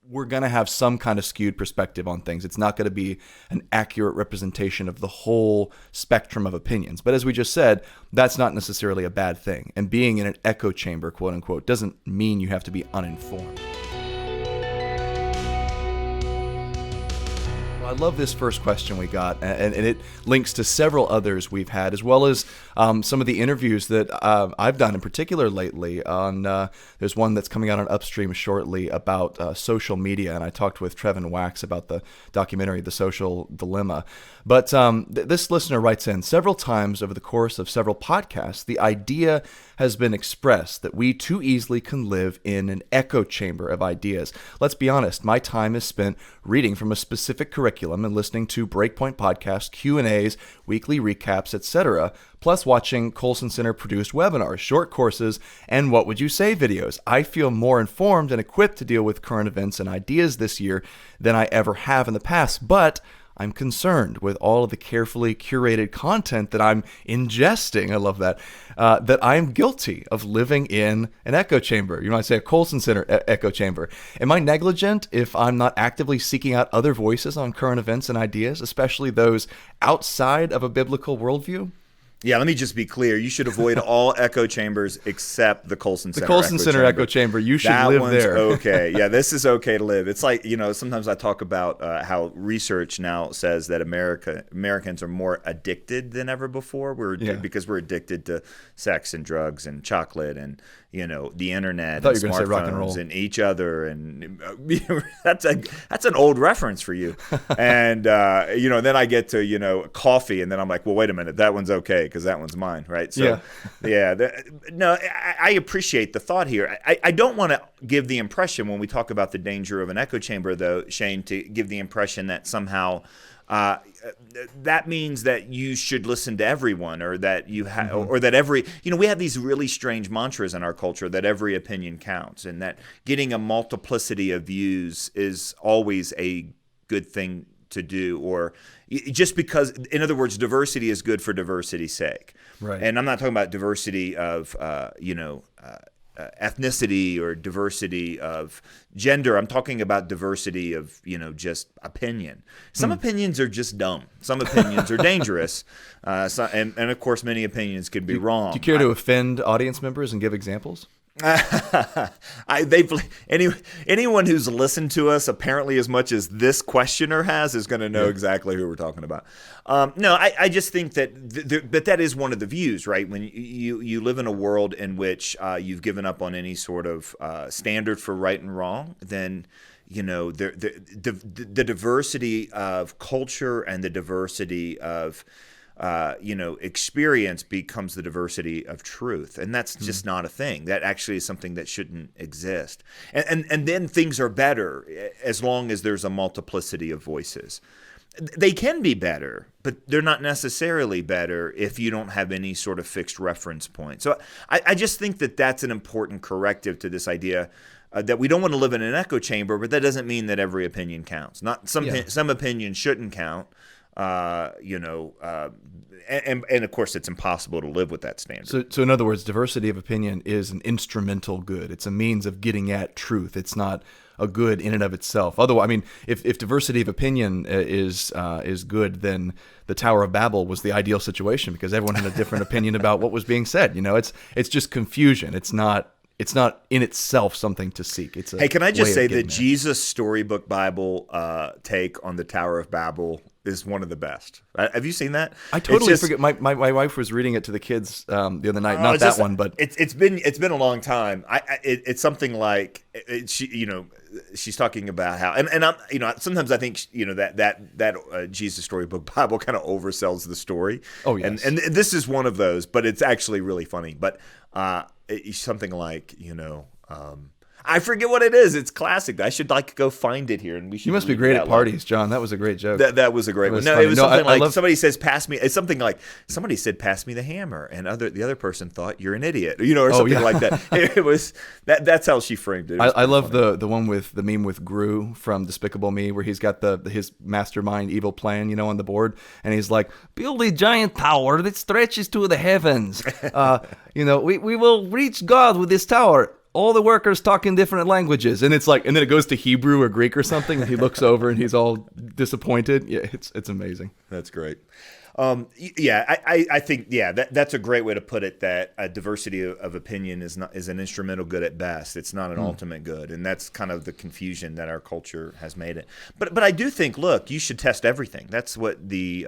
we're going to have some kind of skewed perspective on things. It's not going to be an accurate representation of the whole spectrum of opinions. But as we just said, that's not necessarily a bad thing. And being in an echo chamber, quote unquote, doesn't mean you have to be uninformed. I love this first question we got, and it links to several others we've had, as well as some of the interviews that I've done in particular lately. There's one that's coming out on Upstream shortly about social media, and I talked with Trevin Wax about the documentary The Social Dilemma. But this listener writes in, several times over the course of several podcasts, the idea has been expressed that we too easily can live in an echo chamber of ideas. Let's be honest, my time is spent reading from a specific curriculum and listening to Breakpoint podcasts, Q&As, weekly recaps, etc., plus watching Colson Center produced webinars, short courses, and What Would You Say videos. I feel more informed and equipped to deal with current events and ideas this year than I ever have in the past, but I'm concerned with all of the carefully curated content that I'm ingesting. I love that. That I'm guilty of living in an echo chamber. You might say a Colson Center echo chamber. Am I negligent if I'm not actively seeking out other voices on current events and ideas, especially those outside of a biblical worldview? Yeah, let me just be clear. You should avoid all echo chambers except the Colson Center. The Colson Center echo chamber. You should live there. That one's okay. Yeah, this is okay to live. It's like, sometimes I talk about how research now says that Americans are more addicted than ever before. Because we're addicted to sex and drugs and chocolate and the internet and smartphones and each other, and that's an old reference for you. And then I get to coffee, and then I'm like, well, wait a minute, that one's okay because that one's mine, right? So I appreciate the thought here. I don't want to give the impression when we talk about the danger of an echo chamber, though, Shane, to give the impression that somehow that means that you should listen to everyone, or that you or that every we have these really strange mantras in our culture that every opinion counts, and that getting a multiplicity of views is always a good thing to do, or just because, in other words, diversity is good for diversity's sake. Right. And I'm not talking about diversity of ethnicity or diversity of gender. I'm talking about diversity of, just opinion. Some opinions are just dumb. Some opinions are dangerous. And of course, many opinions could be wrong. Do you care to offend audience members and give examples? Anyone who's listened to us apparently as much as this questioner has is going to know exactly who we're talking about. I just think that but that is one of the views, right? When you live in a world in which you've given up on any sort of standard for right and wrong, then the diversity of culture and the diversity of experience becomes the diversity of truth. And that's just not a thing. That actually is something that shouldn't exist. And then things are better as long as there's a multiplicity of voices. They can be better, but they're not necessarily better if you don't have any sort of fixed reference point. So I just think that that's an important corrective to this idea that we don't want to live in an echo chamber, but that doesn't mean that every opinion counts. Some opinions shouldn't count. And of course, it's impossible to live with that standard. So in other words, diversity of opinion is an instrumental good. It's a means of getting at truth. It's not a good in and of itself. Otherwise, if diversity of opinion is good, then the Tower of Babel was the ideal situation because everyone had a different opinion about what was being said. It's just confusion. It's not in itself something to seek. Hey, can I just say that Jesus' Storybook Bible take on the Tower of Babel is one of the best. Have you seen that? I totally forget. My wife was reading it to the kids the other night. Not that one, but it's been a long time. It's something like she's talking about how and I'm sometimes I think that Jesus Storybook Bible kind of oversells the story. Oh yes. And this is one of those, but it's actually really funny. But it's something like I forget what it is. It's classic. I should go find it here, and we should. You must be great at parties, John. That was a great joke. That was a great one. No, it was something like somebody says, "Pass me." It's something like somebody said, "Pass me the hammer," and the other person thought, "You're an idiot," or something like that. It was that's how she framed it. I love the one with the meme with Gru from Despicable Me, where he's got his mastermind evil plan, on the board, and he's like, "Build a giant tower that stretches to the heavens. We will reach God with this tower." all the workers talk in different languages. And it's like, and then it goes to Hebrew or Greek or something, and he looks over and he's all disappointed. Yeah, it's amazing. That's great. I think that's a great way to put it. That a diversity of opinion is an instrumental good at best. It's not an ultimate good, and that's kind of the confusion that our culture has made it. But I do think, look, you should test everything. That's what the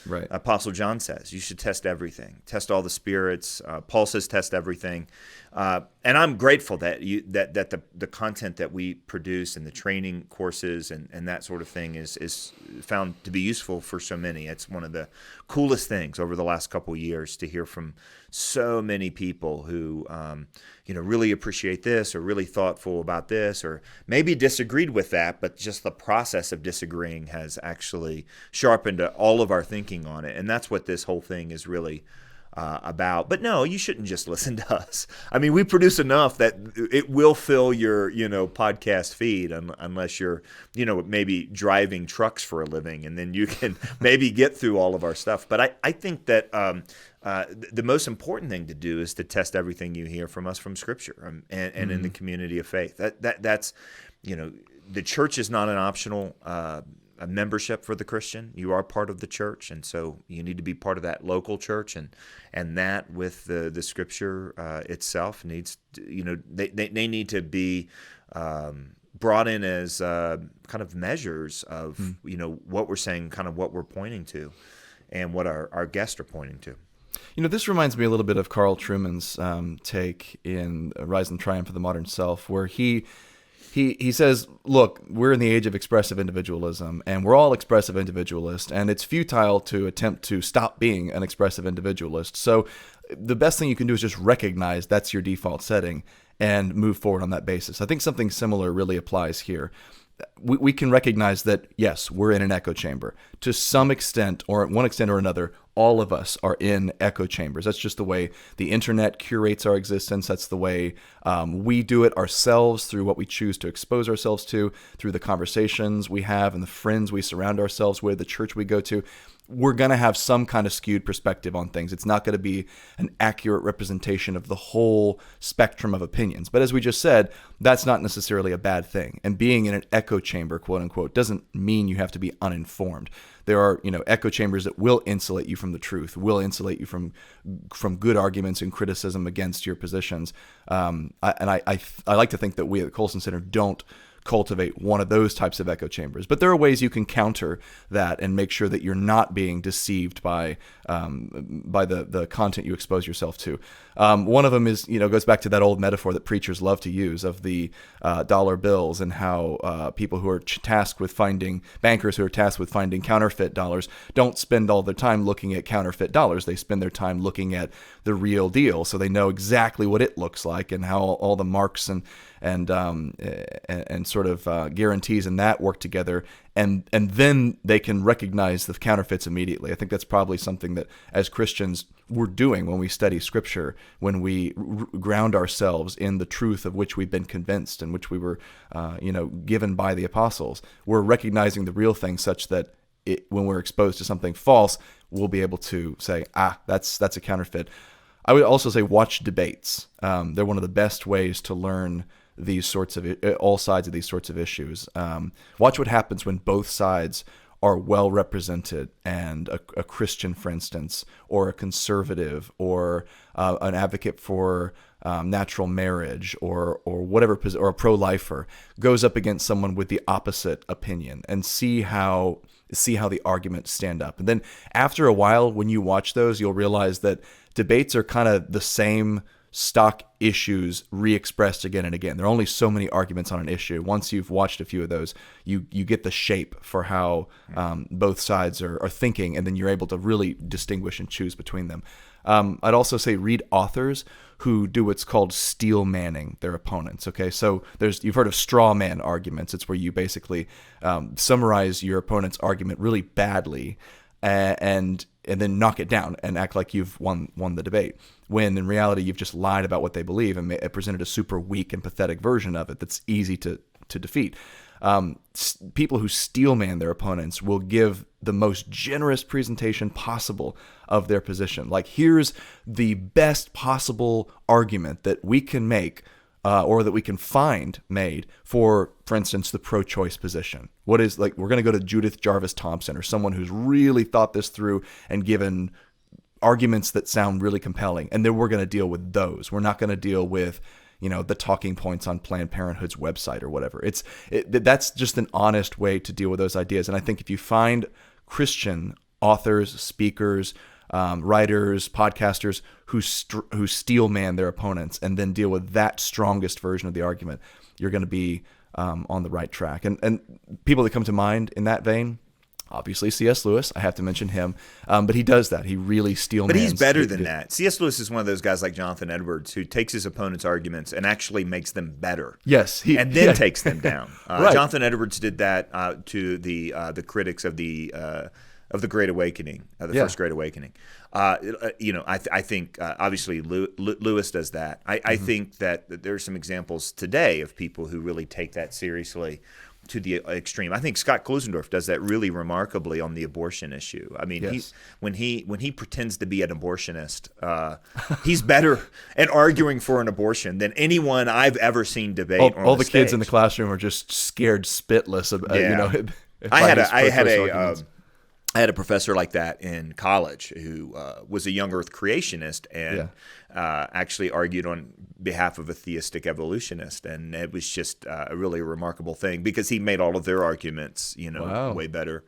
Apostle John says. You should test everything. Test all the spirits. Paul says test everything. And I'm grateful that the content that we produce and the training courses and that sort of thing is found to be useful for so many. It's one of the coolest things over the last couple of years to hear from so many people who really appreciate this or really thoughtful about this or maybe disagreed with that, but just the process of disagreeing has actually sharpened all of our thinking on it. And that's what this whole thing is really about. But no, you shouldn't just listen to us. I mean, we produce enough that it will fill your, podcast feed unless you're, maybe driving trucks for a living, and then you can maybe get through all of our stuff. But I think that the most important thing to do is to test everything you hear from us from Scripture and in the community of faith. That's the church is not an optional a membership for the Christian. You are part of the church, and so you need to be part of that local church, and that with the Scripture itself needs to, they need to be brought in as kind of measures of what we're saying, kind of what we're pointing to, and what our guests are pointing to. This reminds me a little bit of Carl Trueman's take in Rise and Triumph of the Modern Self, where he says, look, we're in the age of expressive individualism, and we're all expressive individualists, and it's futile to attempt to stop being an expressive individualist. So the best thing you can do is just recognize that's your default setting and move forward on that basis. I think something similar really applies here. We can recognize that, yes, we're in an echo chamber. To some extent, or one extent or another, all of us are in echo chambers. That's just the way the internet curates our existence. That's the way we do it ourselves through what we choose to expose ourselves to, through the conversations we have and the friends we surround ourselves with, the church we go to. We're going to have some kind of skewed perspective on things. It's not going to be an accurate representation of the whole spectrum of opinions. But as we just said, that's not necessarily a bad thing. And being in an echo chamber, quote unquote, doesn't mean you have to be uninformed. There are, echo chambers that will insulate you from the truth, will insulate you from good arguments and criticism against your positions. I like to think that we at the Colson Center don't cultivate one of those types of echo chambers. But there are ways you can counter that and make sure that you're not being deceived by the content you expose yourself to. One of them is, goes back to that old metaphor that preachers love to use of the dollar bills, and how people who are tasked with bankers who are tasked with finding counterfeit dollars don't spend all their time looking at counterfeit dollars. They spend their time looking at the real deal, so they know exactly what it looks like and how all the marks and sort of guarantees in that work together, and then they can recognize the counterfeits immediately. I think that's probably something that as Christians we're doing when we study Scripture, when we ground ourselves in the truth of which we've been convinced and which we were given by the apostles. We're recognizing the real thing such that when we're exposed to something false, we'll be able to say, that's a counterfeit. I would also say watch debates. They're one of the best ways to learn these sorts of all sides of these sorts of issues. Watch what happens when both sides are well represented, and a Christian, for instance, or a conservative, or an advocate for natural marriage, or whatever, or a pro-lifer goes up against someone with the opposite opinion, and see how the arguments stand up. And then after a while, when you watch those, you'll realize that debates are kind of the same stock issues re-expressed again and again. There are only so many arguments on an issue. Once you've watched a few of those, you get the shape for how both sides are thinking, and then you're able to really distinguish and choose between them. I'd also say read authors who do what's called steel manning their opponents. Okay, so you've heard of straw man arguments. It's where you basically summarize your opponent's argument really badly, and then knock it down and act like you've won the debate, when in reality you've just lied about what they believe and presented a super weak and pathetic version of it that's easy to defeat. People who steel man their opponents will give the most generous presentation possible of their position. Like, here's the best possible argument that we can make or that we can find made for instance, the pro-choice position? What is, like, we're going to go to Judith Jarvis Thompson or someone who's really thought this through and given arguments that sound really compelling, and then we're going to deal with those. We're not going to deal with, the talking points on Planned Parenthood's website or whatever. That's just an honest way to deal with those ideas. And I think if you find Christian authors, speakers, writers, podcasters who steel man their opponents and then deal with that strongest version of the argument, you're going to be on the right track. And people that come to mind in that vein, obviously C.S. Lewis, I have to mention him, but he does that. He really steel mans. But he's better than that. C.S. Lewis is one of those guys like Jonathan Edwards who takes his opponent's arguments and actually makes them better. Yes, and then takes them down. Right. Jonathan Edwards did that to the critics of the Great Awakening, First Great Awakening. I think obviously Lewis does that. I think that there are some examples today of people who really take that seriously to the extreme. I think Scott Klusendorf does that really remarkably on the abortion issue. I mean, yes. when he pretends to be an abortionist, he's better at arguing for an abortion than anyone I've ever seen debate. All the kids in the classroom are just scared spitless. I had a professor like that in college who was a young Earth creationist and actually argued on behalf of a theistic evolutionist, and it was just a really remarkable thing because he made all of their arguments, way better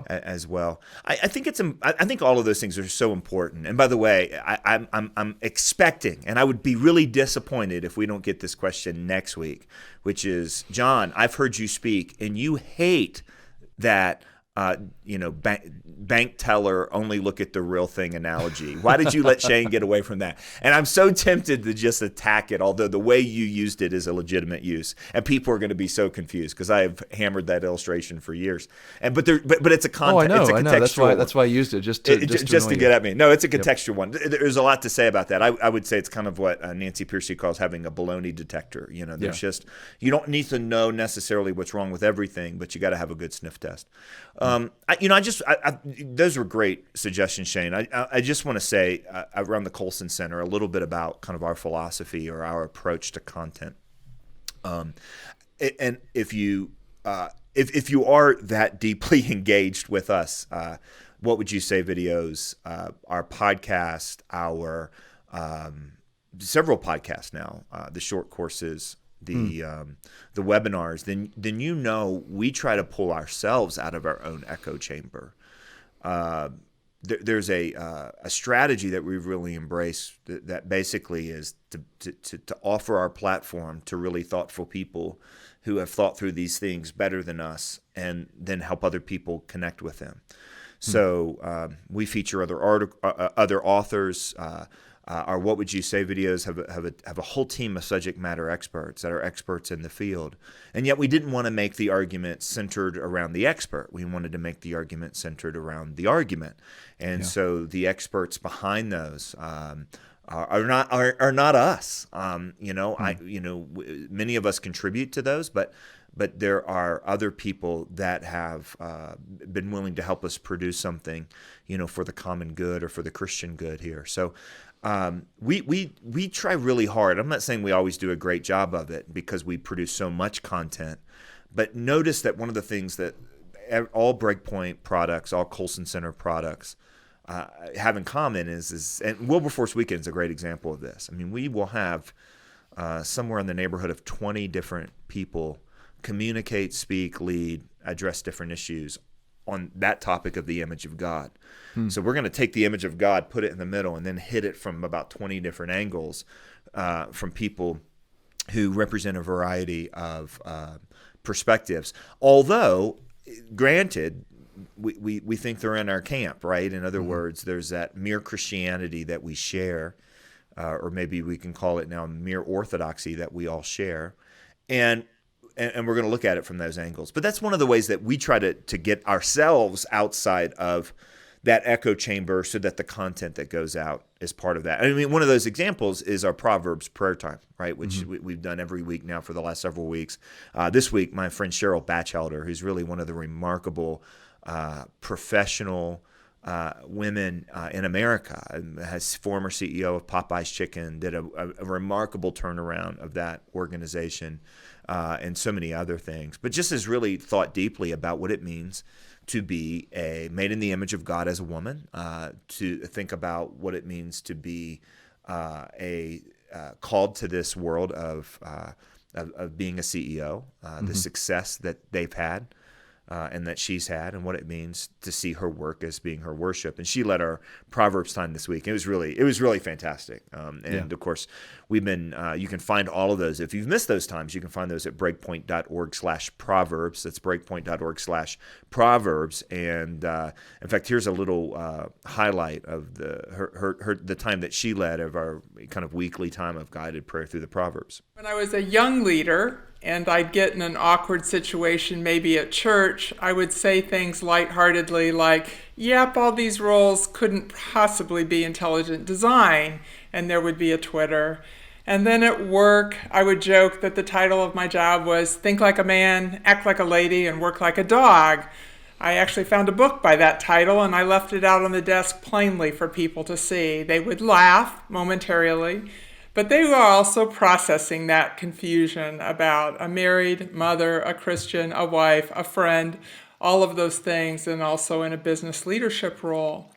as well. I think all of those things are so important. And by the way, I'm expecting, and I would be really disappointed if we don't get this question next week, which is, John, I've heard you speak, and you hate that. Bank teller only look at the real thing analogy. Why did you let Shane get away from that? And I'm so tempted to just attack it, although the way you used it is a legitimate use, and people are going to be so confused because I have hammered that illustration for years. But it's a context. Oh, I know. It's a contextual. That's why I used it just to get at me. No, it's a contextual one. There's a lot to say about that. I would say it's kind of what Nancy Pearcey calls having a baloney detector. There's just, you don't need to know necessarily what's wrong with everything, but you got to have a good sniff test. Those were great suggestions, Shane. I just want to say around the Colson Center a little bit about kind of our philosophy or our approach to content. And if you are that deeply engaged with us, what would you say videos, our podcast, our several podcasts now, the short courses, the webinars, then we try to pull ourselves out of our own echo chamber. There's a strategy that we've really embraced that basically is to offer our platform to really thoughtful people who have thought through these things better than us, and then help other people connect with them. So we feature other authors. Our What Would You Say videos have a whole team of subject matter experts that are experts in the field. And yet we didn't want to make the argument centered around the expert. We wanted to make the argument centered around the argument. And so the experts behind those are not us. Many of us contribute to those, but there are other people that have been willing to help us produce something, for the common good or for the Christian good here. So we try really hard. I'm not saying we always do a great job of it because we produce so much content, but notice that one of the things that all Breakpoint products, all Colson Center products have in common is and Wilberforce Weekend is a great example of this. I mean, we will have somewhere in the neighborhood of 20 different people communicate, speak, lead, address different issues on that topic of the image of God. So we're going to take the image of God, put it in the middle, and then hit it from about 20 different angles from people who represent a variety of perspectives. Although, granted, we think they're in our camp, right? In other words, there's that mere Christianity that we share, or maybe we can call it now mere orthodoxy that we all share. And we're going to look at it from those angles. But that's one of the ways that we try to get ourselves outside of that echo chamber so that the content that goes out is part of that. I mean, one of those examples is our Proverbs prayer time, right, which we've done every week now for the last several weeks. This week, my friend Cheryl Batchelder, who's really one of the remarkable professional women in America. Has former CEO of Popeye's Chicken, did a remarkable turnaround of that organization, and so many other things. But just has really thought deeply about what it means to be made in the image of God as a woman, to think about what it means to be called to this world of being a CEO, the success that they've had. And that she's had, and what it means to see her work as being her worship. And she led our Proverbs time this week. It was really fantastic. Of course, we've been. You can find all of those. If you've missed those times, you can find those at breakpoint.org/proverbs. That's breakpoint.org/proverbs. And in fact, here's a little highlight of the time that she led of our kind of weekly time of guided prayer through the Proverbs. When I was a young leader, and I'd get in an awkward situation, maybe at church, I would say things lightheartedly like, yep, all these roles couldn't possibly be intelligent design, and there would be a twitter. And then at work, I would joke that the title of my job was Think Like a Man, Act Like a Lady, and Work Like a Dog. I actually found a book by that title, and I left it out on the desk plainly for people to see. They would laugh momentarily, but they were also processing that confusion about a married mother, a Christian, a wife, a friend, all of those things, and also in a business leadership role.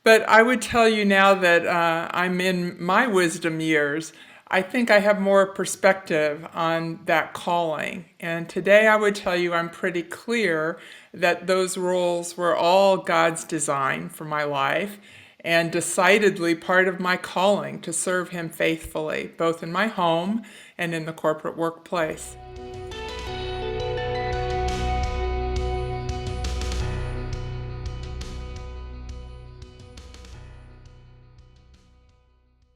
But I would tell you now that I'm in my wisdom years, I think I have more perspective on that calling. And today I would tell you I'm pretty clear that those roles were all God's design for my life, and decidedly part of my calling to serve him faithfully, both in my home and in the corporate workplace.